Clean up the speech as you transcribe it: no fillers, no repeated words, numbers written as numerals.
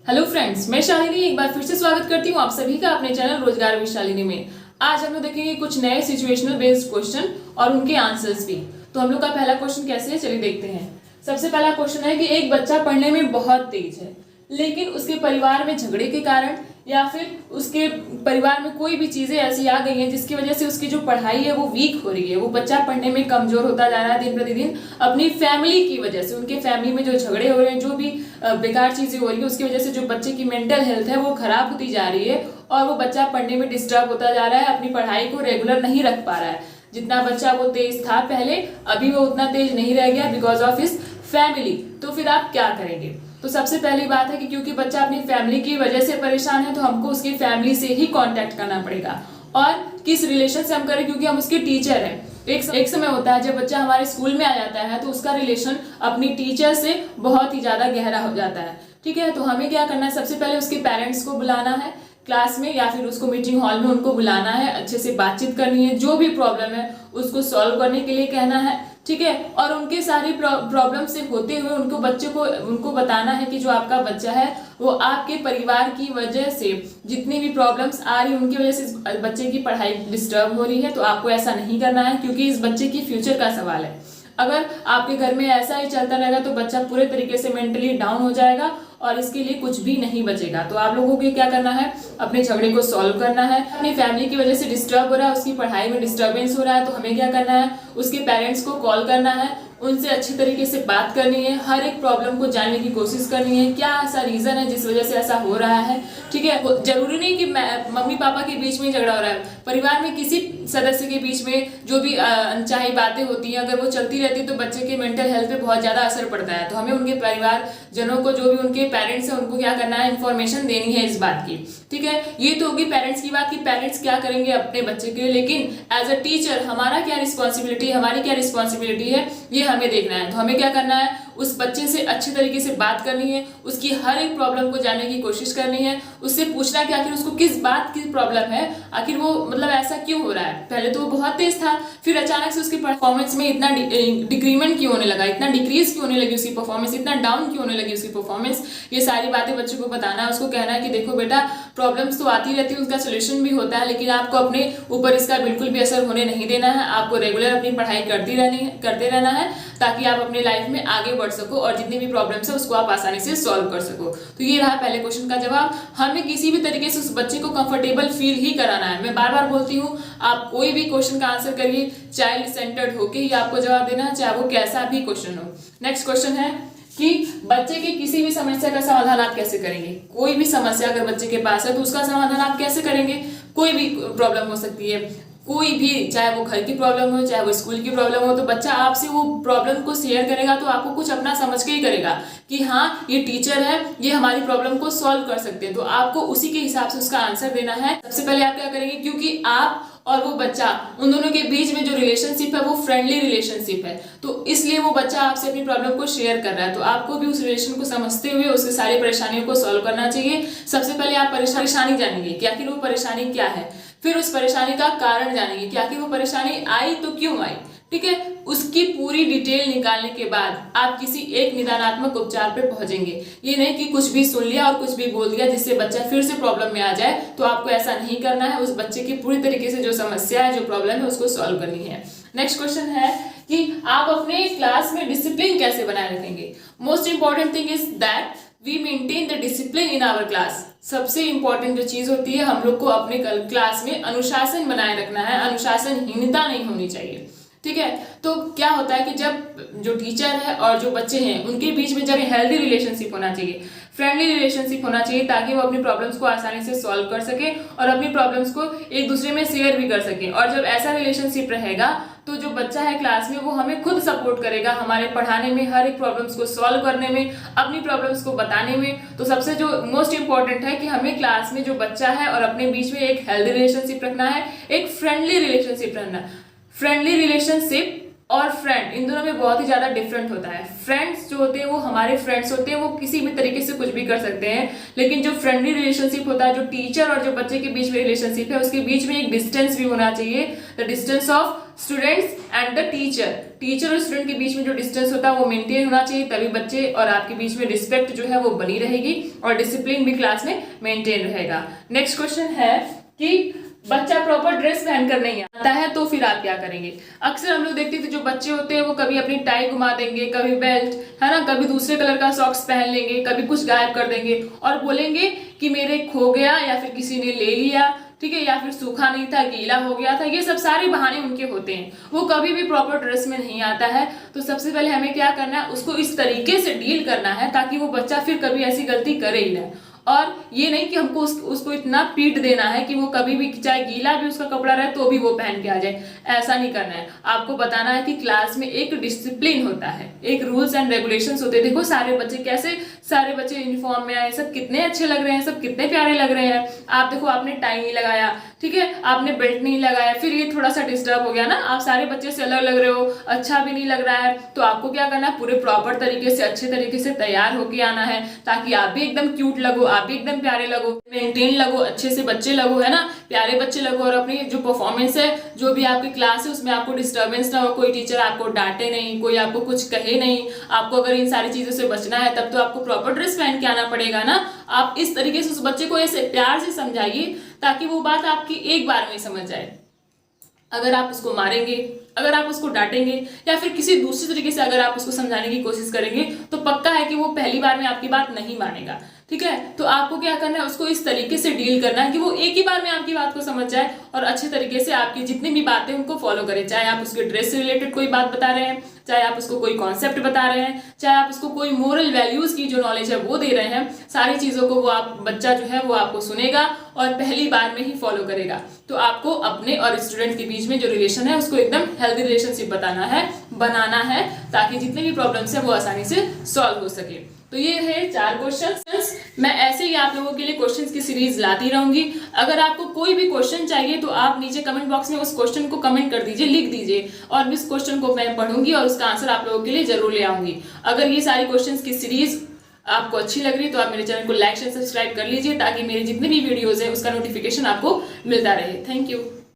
Hello friends, मैं शालिनी एक बार फिर से स्वागत करती हूँ आप सभी का अपने चैनल रोजगार विद शालिनी में। आज हम लोग देखेंगे कुछ नए सिचुएशनल बेस्ड क्वेश्चन और उनके आंसर्स भी। तो हम लोग का पहला क्वेश्चन कैसे है, चलिए देखते हैं। सबसे पहला क्वेश्चन है कि एक बच्चा पढ़ने में बहुत तेज है, लेकिन उसके परिवार में झगड़े के कारण या फिर उसके परिवार में कोई भी चीजें ऐसी आ गई हैं जिसकी वजह से उसकी जो पढ़ाई है वो वीक हो रही है। वो बच्चा पढ़ने में कमजोर होता जा रहा है दिन प्रतिदिन अपनी फैमिली की वजह से। उनके फैमिली में जो झगड़े हो रहे हैं, जो भी बेकार चीजें हो रही है, उसकी वजह से जो बच्चे की मेंटल हेल्थ है वो खराब होती जा रही है और वो बच्चा पढ़ने में डिस्टर्ब होता जा रहा है, अपनी पढ़ाई को रेगुलर नहीं रख पा रहा है। जितना बच्चा वो तेज था पहले, अभी वो उतना तेज नहीं रह गया बिकॉज ऑफ हिज फैमिली। तो फिर आप क्या करेंगे? तो सबसे पहली बात है कि क्योंकि बच्चा अपनी फैमिली की वजह से परेशान है, तो हमको उसकी फैमिली से ही कांटेक्ट करना पड़ेगा। और किस रिलेशन से हम करें? क्योंकि हम उसके टीचर हैं। एक समय होता है जब बच्चा हमारे स्कूल में आ जाता है तो उसका रिलेशन अपनी टीचर से बहुत ही ज्यादा गहरा हो जाता है। ठीक है, तो हमें क्या करना है? सबसे पहले उसके पेरेंट्स को बुलाना है क्लास में या फिर उसको मीटिंग हॉल में उनको बुलाना है, अच्छे से बातचीत करनी है, जो भी प्रॉब्लम है उसको सॉल्व करने के लिए कहना है। ठीक है, और उनके सारी प्रॉब्लम से होते हुए उनको बताना है कि जो आपका बच्चा है वो आपके परिवार की वजह से जितनी भी प्रॉब्लम्स आ रही है उनकी वजह से इस बच्चे की पढ़ाई डिस्टर्ब हो रही है। तो आपको ऐसा नहीं करना है क्योंकि इस बच्चे की फ्यूचर का सवाल है। अगर आपके घर में ऐसा ही चलता रहेगा तो बच्चा पूरे तरीके से मेंटली डाउन हो जाएगा और इसके लिए कुछ भी नहीं बचेगा। तो आप लोगों को क्या करना है? अपने झगड़े को सॉल्व करना है। अपनी फैमिली की वजह से डिस्टर्ब हो रहा है, उसकी पढ़ाई में डिस्टर्बेंस हो रहा है, तो हमें क्या करना है? उसके पेरेंट्स को कॉल करना है, उनसे अच्छी तरीके से बात करनी है, हर एक प्रॉब्लम को जानने की कोशिश करनी है, क्या ऐसा रीजन है जिस वजह से ऐसा हो रहा है। ठीक है, जरूरी नहीं कि मम्मी पापा के बीच में झगड़ा हो रहा है, परिवार में किसी सदस्य के बीच में जो भी अनचाही बातें होती हैं अगर वो चलती रहती तो बच्चे के मेंटल हेल्थ पे बहुत ज्यादा असर पड़ता है। तो हमें उनके परिवार जनों को, जो भी उनके पेरेंट्स हैं, उनको क्या करना है? इन्फॉर्मेशन देनी है इस बात की। ठीक है, ये तो होगी पेरेंट्स की बात कि पेरेंट्स क्या करेंगे अपने बच्चे के लिए, लेकिन एज अ टीचर हमारा क्या रिस्पॉन्सिबिलिटी, हमारी क्या रिस्पॉन्सिबिलिटी है ये हमें देखना है। तो हमें क्या करना है? उस बच्चे से अच्छी तरीके से बात करनी है, उसकी हर एक प्रॉब्लम को जानने की कोशिश करनी है, उससे पूछना कि आखिर उसको किस बात की प्रॉब्लम है, आखिर वो मतलब ऐसा क्यों हो रहा है। पहले तो वो बहुत तेज था, फिर अचानक से उसकी परफॉर्मेंस में इतना डिक्रीमेंट क्यों होने लगा, इतना डिक्रीज क्यों होने लगी उसकी परफॉर्मेंस, इतना डाउन क्यों होने लगी उसकी परफॉर्मेंस। ये सारी बातें बच्चे को बताना है, उसको कहना है कि देखो बेटा, प्रॉब्लम्स तो आती रहती है, उसका सोल्यूशन भी होता है, लेकिन आपको अपने ऊपर इसका बिल्कुल भी असर होने नहीं देना है। आपको रेगुलर अपनी पढ़ाई करते रहना है ताकि आप अपनी लाइफ में आगे बढ़ सको और जितनी भी प्रॉब्लम्स है उसको आप आसानी से सॉल्व कर सको। तो ये रहा पहले क्वेश्चन का जवाब। हमें किसी भी तरीके से उस बच्चे को कंफर्टेबल फील ही कराना है। मैं बार बार बोलती हूँ, आप कोई भी क्वेश्चन का आंसर करिए, चाइल्ड सेंटर्ड होके ही आपको जवाब देना है, चाहे वो कैसा भी क्वेश्चन हो। नेक्स्ट क्वेश्चन है कि बच्चे की किसी भी समस्या का समाधान आप कैसे करेंगे? कोई भी समस्या अगर बच्चे के पास है तो उसका समाधान आप कैसे करेंगे? कोई भी प्रॉब्लम हो सकती है, कोई भी, चाहे वो घर की प्रॉब्लम हो, चाहे वो स्कूल की प्रॉब्लम हो, तो बच्चा आपसे वो प्रॉब्लम को शेयर करेगा तो आपको कुछ अपना समझ के ही करेगा कि हाँ ये टीचर है, ये हमारी प्रॉब्लम को सॉल्व कर सकते हैं। तो आपको उसी के हिसाब से उसका आंसर देना है। सबसे पहले आप क्या करेंगे? क्योंकि आप और वो बच्चा, उन दोनों के बीच में जो रिलेशनशिप है वो फ्रेंडली रिलेशनशिप है, तो इसलिए वो बच्चा आपसे अपनी प्रॉब्लम को शेयर कर रहा है। तो आपको भी उस रिलेशन को समझते हुए उसकी सारी परेशानियों को सॉल्व करना चाहिए। सबसे पहले आप परेशानी जानेंगे कि आखिर वो परेशानी क्या है, फिर उस परेशानी का कारण जानेंगे कि आखिर वो परेशानी आई तो क्यों आई। ठीक है, उसकी पूरी डिटेल निकालने के बाद आप किसी एक निदानात्मक उपचार पे पहुंचेंगे। ये नहीं कि कुछ भी सुन लिया और कुछ भी बोल दिया जिससे बच्चा फिर से प्रॉब्लम में आ जाए। तो आपको ऐसा नहीं करना है, उस बच्चे की पूरी तरीके से जो समस्या है, जो प्रॉब्लम है, उसको सॉल्व करनी है। नेक्स्ट क्वेश्चन है कि आप अपने क्लास में डिसिप्लिन कैसे बनाए रखेंगे? Most important thing is that we maintain the discipline in our class. सबसे इंपॉर्टेंट जो चीज होती है, हम लोग को अपने क्लास में अनुशासन बनाए रखना है, अनुशासनहीनता नहीं होनी चाहिए। ठीक है, तो क्या होता है कि जब जो टीचर है और जो बच्चे हैं उनके बीच में जब हेल्दी रिलेशनशिप होना चाहिए, फ्रेंडली रिलेशनशिप होना चाहिए, ताकि वो अपनी प्रॉब्लम्स को आसानी से सॉल्व कर सके और अपनी प्रॉब्लम्स को एक दूसरे में शेयर भी कर सके। और जब ऐसा रिलेशनशिप रहेगा तो जो बच्चा है क्लास में वो हमें खुद सपोर्ट करेगा, हमारे पढ़ाने में, हर एक प्रॉब्लम्स को सॉल्व करने में, अपनी प्रॉब्लम्स को बताने में। तो सबसे जो मोस्ट इंपॉर्टेंट है कि हमें क्लास में जो बच्चा है और अपने बीच में एक हेल्दी रिलेशनशिप रखना है, एक फ्रेंडली रिलेशनशिप रखना। फ्रेंडली रिलेशनशिप और फ्रेंड, इन दोनों में बहुत ही ज्यादा डिफरेंट होता है। फ्रेंड्स जो होते हैं वो हमारे फ्रेंड्स होते हैं, वो किसी भी तरीके से कुछ भी कर सकते हैं, लेकिन जो फ्रेंडली रिलेशनशिप होता है, जो टीचर और जो बच्चे के बीच में रिलेशनशिप है, उसके बीच में एक डिस्टेंस भी होना चाहिए, the distance of students and the teacher, teacher और स्टूडेंट के बीच में जो डिस्टेंस होता है वो मेंटेन होना चाहिए, तभी बच्चे और आपके बीच में रिस्पेक्ट जो है वो बनी रहेगी और डिसिप्लिन भी क्लास में मेंटेन रहेगा। नेक्स्ट क्वेश्चन है कि बच्चा प्रॉपर ड्रेस पहनकर नहीं आता है तो फिर आप क्या करेंगे। अक्सर हम लोग देखते थे जो बच्चे होते हैं वो कभी अपनी टाई घुमा देंगे, कभी बेल्ट है ना, कभी दूसरे कलर का सॉक्स पहन लेंगे, कभी कुछ गायब कर देंगे और बोलेंगे कि मेरे खो गया या फिर किसी ने ले लिया, ठीक है, या फिर सूखा नहीं था गीला हो गया था। ये सब सारे बहाने उनके होते हैं, वो कभी भी प्रॉपर ड्रेस में नहीं आता है। तो सबसे पहले हमें क्या करना है, उसको इस तरीके से डील करना है ताकि वो बच्चा फिर कभी ऐसी गलती करे ही ना। और ये नहीं कि हमको उसको इतना पीट देना है कि वो कभी भी चाहे गीला भी उसका कपड़ा रहे तो भी वो पहन के आ जाए, ऐसा नहीं करना है। आपको बताना है कि क्लास में एक डिसिप्लिन होता है, एक रूल्स एंड रेगुलेशंस होते हैं। देखो सारे बच्चे कैसे, सारे बच्चे यूनिफॉर्म में आए, सब कितने अच्छे लग रहे हैं, सब कितने प्यारे लग रहे हैं। आप देखो आपने टाई नहीं लगाया, ठीक है, आपने बेल्ट नहीं लगाया, फिर ये थोड़ा सा डिस्टर्ब हो गया ना, आप सारे बच्चे से अलग लग रहे हो, अच्छा भी नहीं लग रहा है। तो आपको क्या करना है, पूरे प्रॉपर तरीके से अच्छे तरीके से तैयार होके आना है ताकि आप भी एकदम क्यूट लगो, आप भी एकदम प्यारे लगो, मेंटेन लगो, अच्छे से बच्चे लगो, है ना, प्यारे बच्चे लगो। और अपनी जो परफॉर्मेंस है, जो भी आपकी क्लास है उसमें आपको डिस्टर्बेंस ना हो, कोई टीचर आपको डांटे नहीं, कोई आपको कुछ कहे नहीं। आपको अगर इन सारी चीजों से बचना है तब तो आपको प्रॉपर ड्रेस पहन के आना पड़ेगा ना। आप इस तरीके से उस बच्चे को ऐसे प्यार से समझाइए ताकि वो बात आपकी एक बार में समझ जाए। अगर आप उसको मारेंगे, अगर आप उसको डांटेंगे या फिर किसी दूसरे तरीके से अगर आप उसको समझाने की कोशिश करेंगे तो पक्का है कि वो पहली बार में आपकी बात नहीं मानेगा, ठीक है। तो आपको क्या करना है, उसको इस तरीके से डील करना है कि वो एक ही बार में आपकी बात को समझ जाए और अच्छे तरीके से आपकी जितनी भी बातें उनको फॉलो करे। चाहे आप उसके ड्रेस से रिलेटेड कोई बात बता रहे हैं, चाहे आप उसको कोई कॉन्सेप्ट बता रहे हैं, चाहे आप उसको कोई मोरल वैल्यूज की जो नॉलेज है वो दे रहे हैं, सारी चीजों को वो आप बच्चा जो है वो आपको सुनेगा और पहली बार में ही फॉलो करेगा। तो आपको अपने और स्टूडेंट के बीच में जो रिलेशन है उसको एकदम हेल्दी रिलेशनशिप बनाना है ताकि जितनी भी प्रॉब्लम्स है वो आसानी से सॉल्व हो सके। तो ये है 4 क्वेश्चंस। मैं ऐसे ही आप लोगों के लिए क्वेश्चंस की सीरीज लाती रहूंगी। अगर आपको कोई भी क्वेश्चन चाहिए तो आप नीचे कमेंट बॉक्स में उस क्वेश्चन को कमेंट कर दीजिए, लिख दीजिए और इस क्वेश्चन को मैं पढ़ूंगी और उसका आंसर आप लोगों के लिए जरूर ले आऊंगी। अगर ये सारी क्वेश्चंस की सीरीज आपको अच्छी लग रही तो आप मेरे चैनल को लाइक शेयर सब्सक्राइब कर लीजिए ताकि मेरी जितनी भी वीडियोज है उसका नोटिफिकेशन आपको मिलता रहे। Thank you.